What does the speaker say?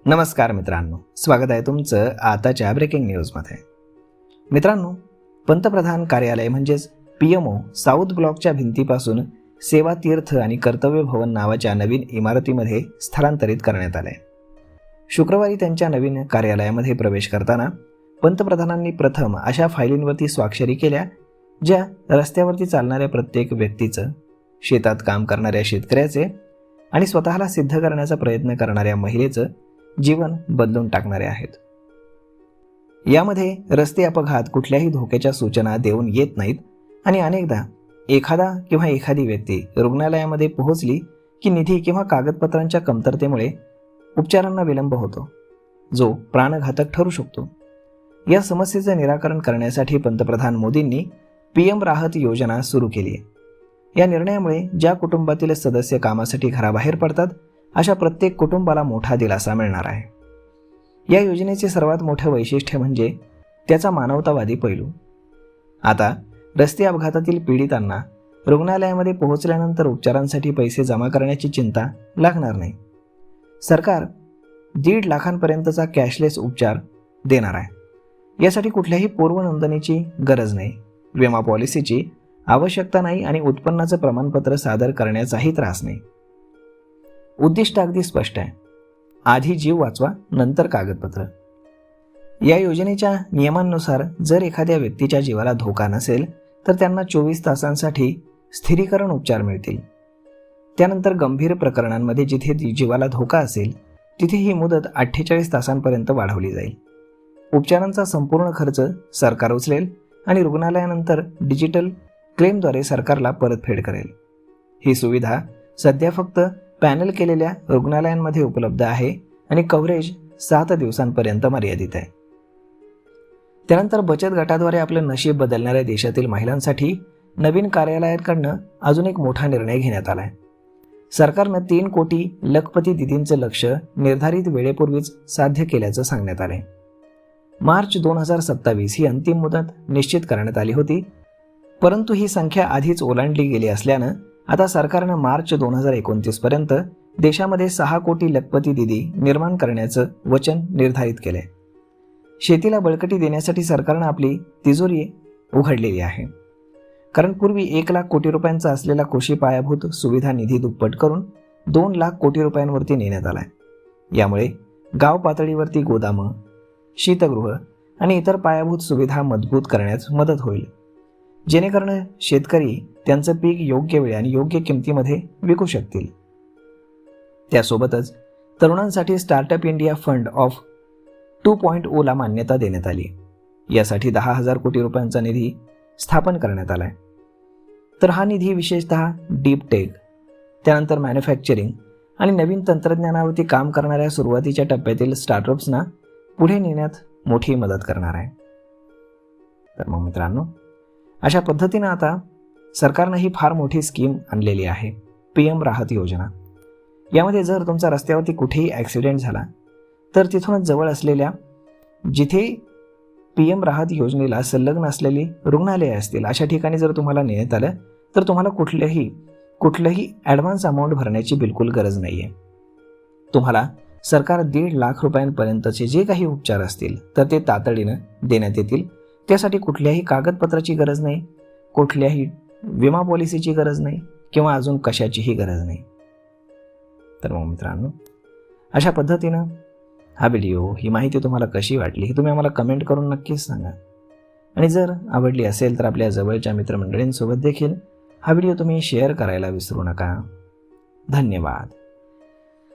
नमस्कार मित्रांनो, स्वागत आहे तुमचं आताच्या ब्रेकिंग न्यूजमध्ये. मित्रांनो, पंतप्रधान कार्यालय म्हणजेच PMO साऊथ ब्लॉकच्या भिंतीपासून सेवा तीर्थ आणि कर्तव्य भवन नावाच्या नवीन इमारतीमध्ये स्थलांतरित करण्यात आले. शुक्रवारी त्यांच्या नवीन कार्यालयामध्ये प्रवेश करताना पंतप्रधानांनी प्रथम अशा फायलींवरती स्वाक्षरी केल्या ज्या रस्त्यावरती चालणाऱ्या प्रत्येक व्यक्तीचं, शेतात काम करणाऱ्या शेतकऱ्याचे आणि स्वतःला सिद्ध करण्याचा प्रयत्न करणाऱ्या महिलेचं जीवन बदलून टाकणारे आहेत. यामध्ये रस्ते अपघात कुठल्याही धोक्याच्या सूचना देऊन येत नाहीत आणि अनेकदा एखादा किंवा एखादी व्यक्ती रुग्णालयामध्ये पोहोचली की निधी किंवा कागदपत्रांच्या कमतरतेमुळे उपचारांना विलंब होतो, जो प्राणघातक ठरू शकतो. या समस्येचे निराकरण करण्यासाठी पंतप्रधान मोदींनी PM राहत योजना सुरू केली आहे. या निर्णयामुळे ज्या कुटुंबातील सदस्य कामासाठी घराबाहेर पडतात अशा प्रत्येक कुटुंबाला मोठा दिलासा मिळणार आहे. या योजनेचे सर्वात मोठे वैशिष्ट्य म्हणजे त्याचा मानवतावादी पैलू. आता रस्ते अपघातातील पीडितांना रुग्णालयामध्ये पोहोचल्यानंतर उपचारांसाठी पैसे जमा करण्याची चिंता लागणार नाही. सरकार 1.5 लाखांपर्यंतचा कॅशलेस उपचार देणार आहे. यासाठी कुठल्याही पूर्व नोंदणीची गरज नाही, विमा पॉलिसीची आवश्यकता नाही आणि उत्पन्नाचं प्रमाणपत्र सादर करण्याचाही त्रास नाही. उद्दिष्ट अगदी स्पष्ट आहे, आधी जीव वाचवा, नंतर कागदपत्र. या योजनेच्या नियमांनुसार जर एखाद्या व्यक्तीच्या जीवाला धोका नसेल तर त्यांना 24 तासांसाठी स्थिरीकरण उपचार मिळतील. त्यानंतर गंभीर प्रकरणांमध्ये जिथे जीवाला धोका असेल तिथे ही मुदत 48 तासांपर्यंत वाढवली जाईल. उपचारांचा संपूर्ण खर्च सरकार उचलेल आणि रुग्णालयानंतर डिजिटल क्लेमद्वारे सरकारला परतफेड करेल. ही सुविधा सध्या फक्त पॅनल केलेल्या रुग्णालयांमध्ये उपलब्ध आहे आणि कव्हरेज 7 दिवसांपर्यंत मर्यादित आहे. त्यानंतर बचत गटाद्वारे आपले नशीब बदलणाऱ्या देशातील महिलांसाठी नवीन कार्यालयाकडनं अजून एक मोठा निर्णय घेण्यात आला आहे. सरकारनं 3 कोटी लखपती दीदींचं लक्ष्य निर्धारित वेळेपूर्वीच साध्य केल्याचं सांगण्यात आलंय. मार्च 2027 ही अंतिम मुदत निश्चित करण्यात आली होती, परंतु ही संख्या आधीच ओलांडली गेली असल्यानं आता सरकारनं मार्च 2029 पर्यंत देशामध्ये 6 कोटी लखपती दीदी निर्माण करण्याचं वचन निर्धारित केलंय. शेतीला बळकटी देण्यासाठी सरकारनं आपली तिजोरी उघडलेली आहे, कारण पूर्वी 1 लाख कोटी रुपयांचा असलेला कृषी पायाभूत सुविधा निधी दुप्पट करून 2 लाख कोटी रुपयांवरती नेण्यात आलाय. यामुळे गाव पातळीवरती गोदामं, शीतगृह आणि इतर पायाभूत सुविधा मजबूत करण्यास मदत होईल, जेणेकरून शेतकरी त्यांचं पीक योग्य वेळी आणि योग्य किमतीमध्ये विकू शकतील. त्यासोबतच तरुणांसाठी स्टार्टअप इंडिया फंड ऑफ 2.0 ला मान्यता देण्यात आली. यासाठी 10,000 कोटी रुपयांचा निधी स्थापन करण्यात आलाय. तर हा निधी विशेषतः डीप टेक, त्यानंतर मॅन्युफॅक्चरिंग आणि नवीन तंत्रज्ञानावरती काम करणाऱ्या सुरुवातीच्या टप्प्यातील स्टार्टअप्सना पुढे नेण्यात मोठी मदत करणार आहे. तर मग मित्रांनो, अशा पद्धतीनं आता सरकारनं ही फार मोठी स्कीम आणलेली आहे, PM राहत योजना. यामध्ये जर तुमचा रस्त्यावरती कुठेही ॲक्सिडेंट झाला तर तिथूनच जवळ असलेल्या जिथे PM राहत योजनेला संलग्न असलेली रुग्णालये असतील अशा ठिकाणी जर तुम्हाला नेण्यात आलं तर तुम्हाला कुठलंही ॲडव्हान्स अमाऊंट भरण्याची बिलकुल गरज नाही आहे. तुम्हाला सरकार 1.5 लाख रुपयांपर्यंतचे जे काही उपचार असतील तर ते तातडीनं देण्यात येतील. त्यासाठी कुठल्याही कागदपत्राची गरज नाही, कुठल्याही विमा पॉलिसीची गरज नाही किंवा अजून कशाचीही गरज नाही. तर मग मित्रांनो, अशा पद्धतीनं हा व्हिडिओ, ही माहिती तुम्हाला कशी वाटली हे तुम्ही आम्हाला कमेंट करून नक्कीच सांगा. आणि जर आवडली असेल तर आपल्या जवळच्या मित्रमंडळींसोबत देखील हा व्हिडिओ तुम्ही शेअर करायला विसरू नका. धन्यवाद.